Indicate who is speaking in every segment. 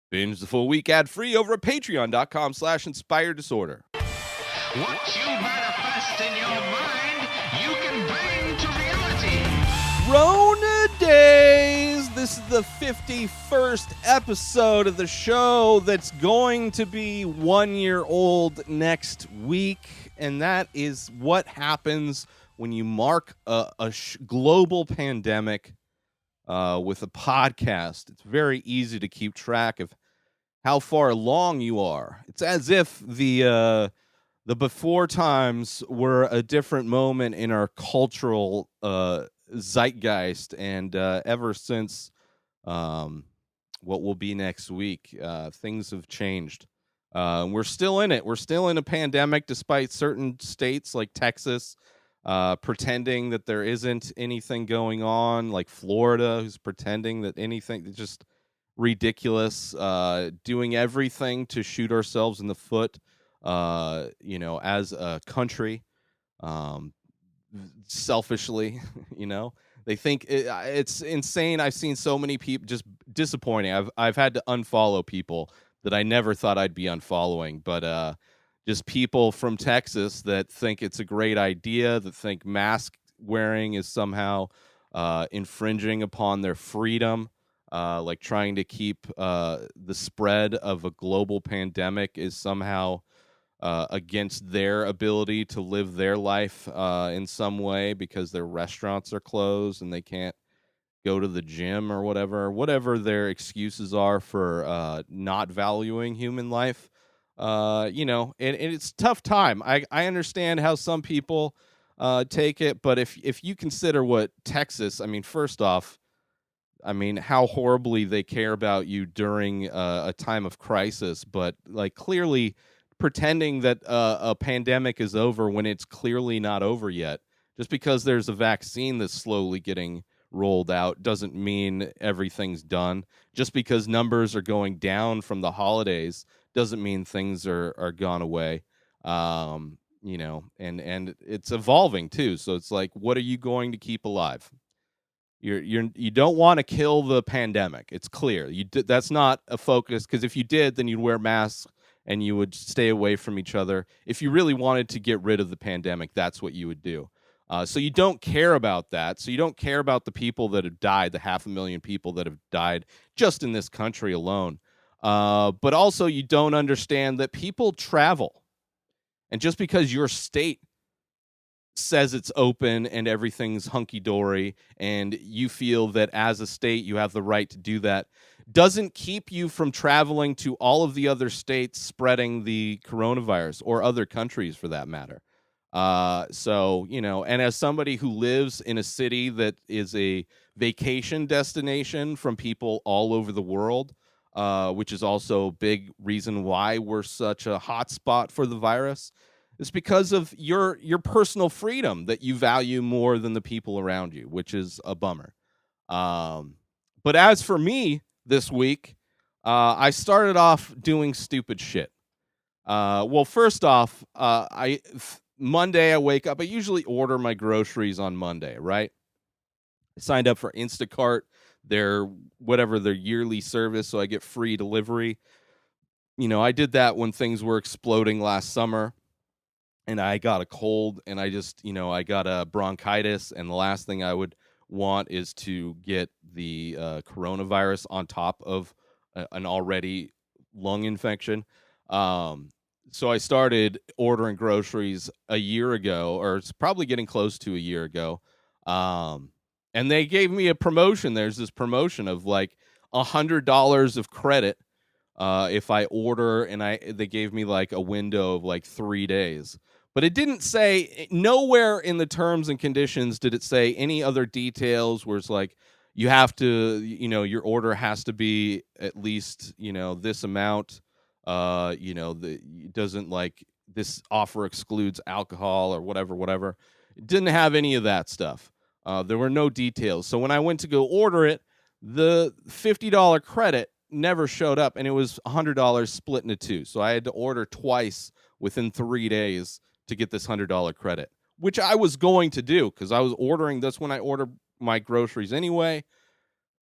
Speaker 1: Binge the full week ad-free over at patreon.com/inspireddisorder.
Speaker 2: What you manifest in your mind, you can bring to reality.
Speaker 1: Rona Dayz. This is the 51st episode of the show that's going to be 1 year old next week. And that is what happens when you mark a global pandemic with a podcast. It's very easy to keep track of how far along you are. It's as if the before times were a different moment in our cultural zeitgeist, and ever since what will be next week, things have changed. We're still in it. We're still in a pandemic, despite certain states like Texas pretending that there isn't anything going on, like Florida, who's pretending that anything, just ridiculous, doing everything to shoot ourselves in the foot, as a country, selfishly. They think it's insane. I've seen so many people just disappointing. I've had to unfollow people that I never thought I'd be unfollowing, but just people from Texas that think it's a great idea, that think mask wearing is somehow infringing upon their freedom, like trying to keep the spread of a global pandemic is somehow against their ability to live their life in some way, because their restaurants are closed and they can't go to the gym or whatever their excuses are for not valuing human life. And it's a tough time. I understand how some people take it, but if you consider what Texas, first off, how horribly they care about you during a time of crisis, but like clearly pretending that a pandemic is over when it's clearly not over yet. Just because there's a vaccine that's slowly getting rolled out doesn't mean everything's done. Just because numbers are going down from the holidays doesn't mean things are gone away. And it's evolving too. So it's like, what are you going to keep alive? You don't want to kill the pandemic. It's clear. That's not a focus, because if you did, then you'd wear masks and you would stay away from each other. If you really wanted to get rid of the pandemic, that's what you would do. So you don't care about that. So you don't care about the people that have died, the 500,000 people that have died just in this country alone. But also you don't understand that people travel. And just because your state says it's open and everything's hunky-dory and you feel that as a state you have the right to do that, doesn't keep you from traveling to all of the other states spreading the coronavirus, or other countries for that matter. And as somebody who lives in a city that is a vacation destination from people all over the world, which is also a big reason why we're such a hot spot for the virus, it's because of your personal freedom that you value more than the people around you, which is a bummer. But as for me this week, I started off doing stupid shit. Well, first off, Monday I wake up. I usually order my groceries on Monday, right? I signed up for Instacart, their yearly service, so I get free delivery. I did that when things were exploding last summer, and I got a cold, and I got a bronchitis, and the last thing I would want is to get the coronavirus on top of an already lung infection. So I started ordering groceries a year ago, or it's probably getting close to a year ago. And they gave me a promotion. There's this promotion of like $100 of credit if I order, and they gave me like a window of like 3 days. But it didn't say, nowhere in the terms and conditions did it say any other details where it's like, you have to, your order has to be at least, this amount. It doesn't, like, this offer excludes alcohol or whatever. It didn't have any of that stuff. There were no details. So when I went to go order it, the $50 credit never showed up, and it was $100 split into two. So I had to order twice within 3 days to get this $100 credit, which I was going to do because I was ordering this when I ordered my groceries anyway.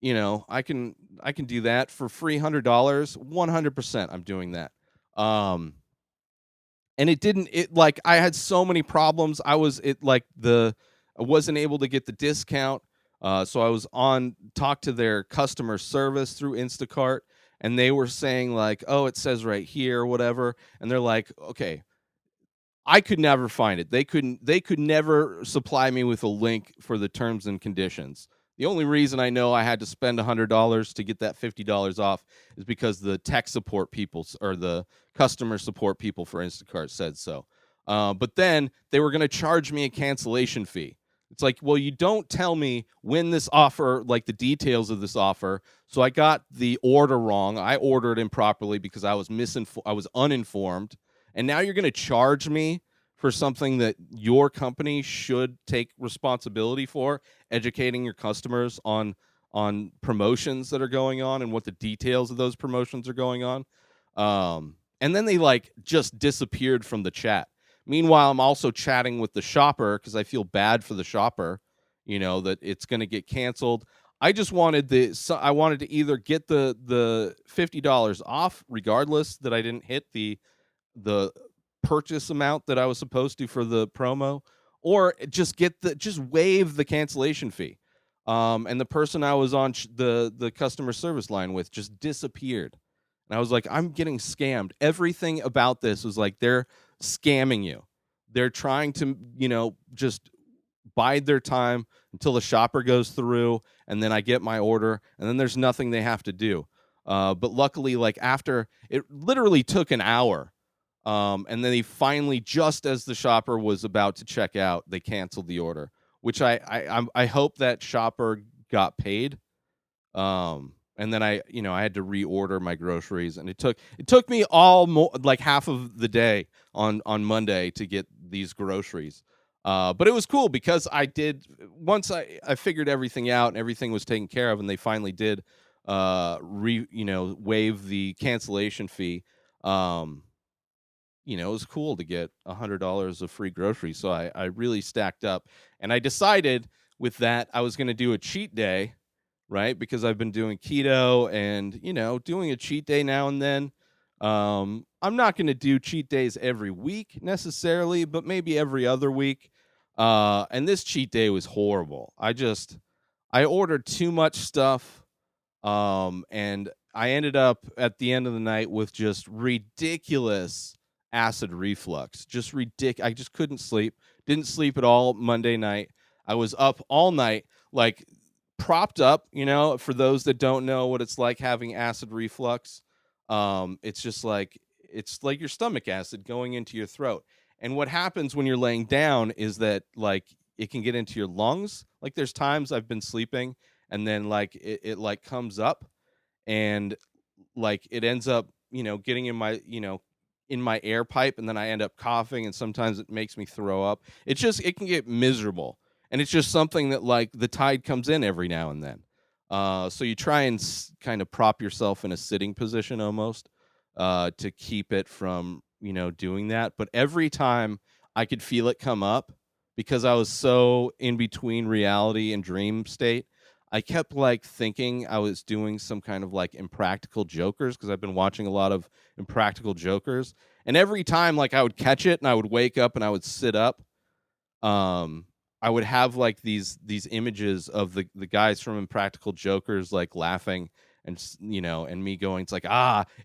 Speaker 1: I can do that for $300. 100% I'm doing that. Um, and like I had so many problems. I wasn't able to get the discount. So I was on talk to their customer service through Instacart, and they were saying like, "Oh, it says right here, whatever." And they're like, "Okay, I could never find it. They could never supply me with a link for the terms and conditions. The only reason I know I had to spend $100 to get that $50 off is because the tech support people or the customer support people for Instacart said so. But then they were going to charge me a cancellation fee. It's like, well, you don't tell me when this offer, like the details of this offer. So I got the order wrong. I ordered improperly because I was uninformed, and now you're going to charge me for something that your company should take responsibility for, educating your customers on promotions that are going on and what the details of those promotions are going on. And then they like just disappeared from the chat. Meanwhile, I'm also chatting with the shopper because I feel bad for the shopper, that it's going to get canceled. I wanted to either get the $50 off regardless that I didn't hit the purchase amount that I was supposed to for the promo, or just waive the cancellation fee. And the person I was on the customer service line with just disappeared. And I was like, I'm getting scammed. Everything about this was like they're scamming you. They're trying to, just bide their time until the shopper goes through, and then I get my order, and then there's nothing they have to do. But luckily, like after it literally took an hour, and then they finally, just as the shopper was about to check out, they canceled the order, which I hope that shopper got paid. And then I had to reorder my groceries, and it took me like half of the day on Monday to get these groceries. But it was cool because once I figured everything out and everything was taken care of, and they finally did waive the cancellation fee. It was cool to get $100 of free groceries. So I really stacked up, and I decided with that I was going to do a cheat day, right? Because I've been doing keto and, doing a cheat day now and then. I'm not going to do cheat days every week necessarily, but maybe every other week. And this cheat day was horrible. I ordered too much stuff. And I ended up at the end of the night with just ridiculous acid reflux. I just couldn't sleep. Didn't sleep at all Monday night. I was up all night, like propped up, for those that don't know what it's like having acid reflux. It's like your stomach acid going into your throat. And what happens when you're laying down is that like it can get into your lungs. Like there's times I've been sleeping, and then like it like comes up, and like it ends up getting in my air pipe, and then I end up coughing, and sometimes it makes me throw up. It can get miserable, and it's just something that like the tide comes in every now and then. So you try and kind of prop yourself in a sitting position almost, to keep it from doing that. But every time I could feel it come up, because I was so in between reality and dream state, I kept like thinking I was doing some kind of like Impractical Jokers, because I've been watching a lot of Impractical Jokers. And every time like I would catch it and I would wake up and I would sit up, um I would have like these images of the guys from Impractical Jokers like laughing, and and me going, it's like,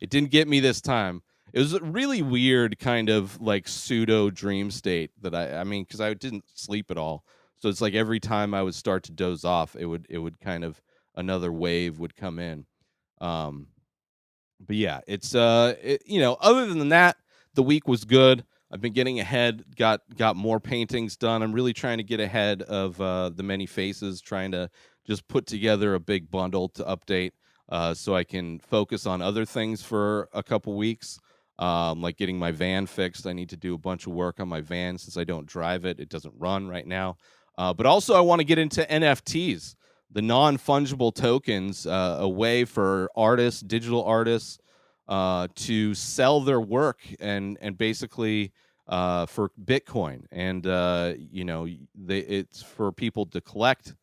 Speaker 1: it didn't get me this time. It was a really weird kind of like pseudo dream state that I mean, because I didn't sleep at all. So it's like every time I would start to doze off, it would kind of, another wave would come in. Um but yeah, other than that, the week was good. I've been getting ahead, got more paintings done. I'm really trying to get ahead of the many faces, trying to just put together a big bundle to update, so I can focus on other things for a couple weeks, like getting my van fixed. I need to do a bunch of work on my van since I don't drive it. It doesn't run right now. But also, I want to get into NFTs, the non-fungible tokens, a way for digital artists, to sell their work, and basically for Bitcoin, and it's for people to collect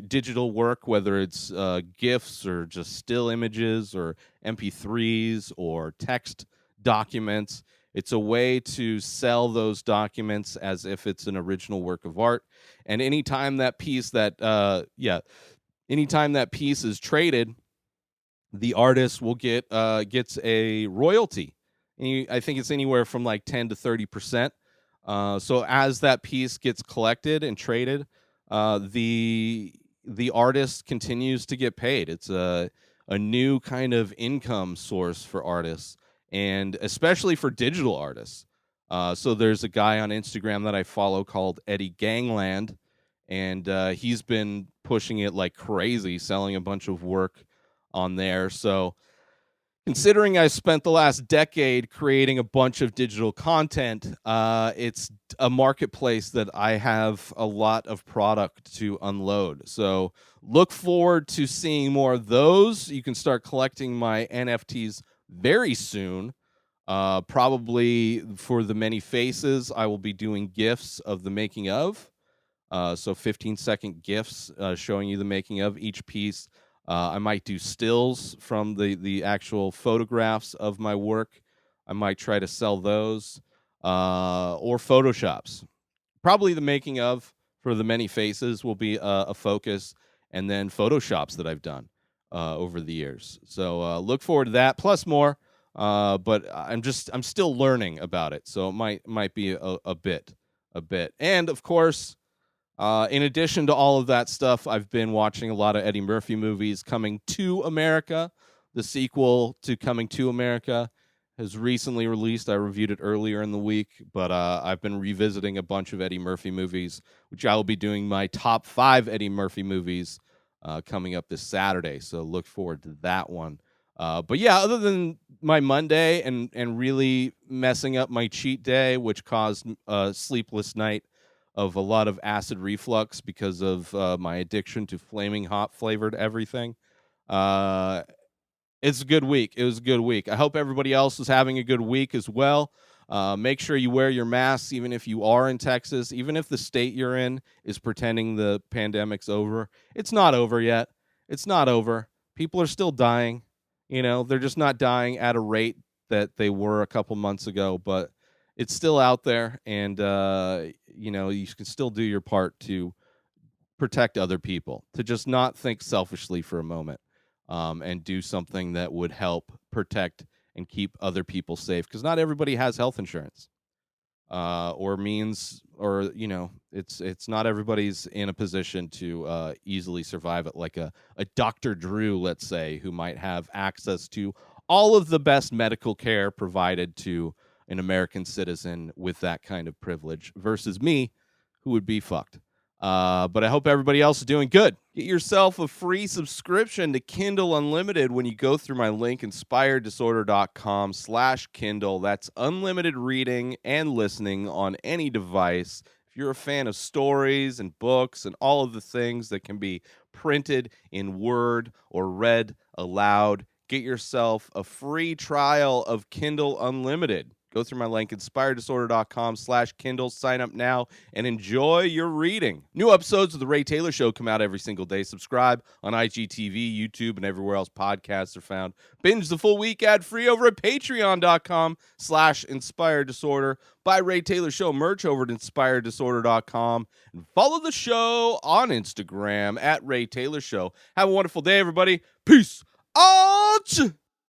Speaker 1: digital work, whether it's GIFs or just still images or MP3s or text documents. It's a way to sell those documents as if it's an original work of art. And anytime that piece is traded, the artist will gets a royalty. And I think it's anywhere from like 10 to 30%. So as that piece gets collected and traded, the artist continues to get paid. It's a new kind of income source for artists, and especially for digital artists. So there's a guy on Instagram that I follow called Eddie Gangland, and he's been pushing it like crazy, selling a bunch of work on there. So considering I spent the last decade creating a bunch of digital content, it's a marketplace that I have a lot of product to unload. So look forward to seeing more of those. You can start collecting my NFTs very soon. Probably for the many faces, I will be doing GIFs of the making of. So 15-second GIFs showing you the making of each piece. I might do stills from the actual photographs of my work. I might try to sell those or Photoshops. Probably the making of for the many faces will be a focus, and then Photoshops that I've done over the years. So look forward to that, plus more. But I'm still learning about it, so it might be a bit. And of course, in addition to all of that stuff, I've been watching a lot of Eddie Murphy movies. Coming to America, the sequel to Coming to America, has recently released. I reviewed it earlier in the week, but I've been revisiting a bunch of Eddie Murphy movies, which I will be doing my top 5 Eddie Murphy movies coming up this Saturday. So look forward to that one. But yeah, other than my Monday and really messing up my cheat day, which caused a sleepless night of a lot of acid reflux because of my addiction to flaming hot flavored everything. It's a good week. It was a good week. I hope everybody else is having a good week as well. Make sure you wear your masks, even if you are in Texas, even if the state you're in is pretending the pandemic's over. It's not over yet. It's not over. People are still dying. They're just not dying at a rate that they were a couple months ago, but it's still out there, and you can still do your part to protect other people, to just not think selfishly for a moment, and do something that would help protect and keep other people safe, because not everybody has health insurance or means, or it's not everybody's in a position to easily survive it, like a Dr. Drew, let's say, who might have access to all of the best medical care provided to an American citizen with that kind of privilege, versus me, who would be fucked. But I hope everybody else is doing good. Get yourself a free subscription to Kindle Unlimited when you go through my link, inspireddisorder.com/Kindle. That's unlimited reading and listening on any device. If you're a fan of stories and books and all of the things that can be printed in Word or read aloud, get yourself a free trial of Kindle Unlimited. Go through my link, inspireddisorder.com/Kindle. Sign up now and enjoy your reading. New episodes of The Ray Taylor Show come out every single day. Subscribe on IGTV, YouTube, and everywhere else podcasts are found. Binge the full week ad-free over at patreon.com/inspireddisorder. Buy Ray Taylor Show merch over at inspireddisorder.com. And follow the show on Instagram at Ray Taylor Show. Have a wonderful day, everybody. Peace out.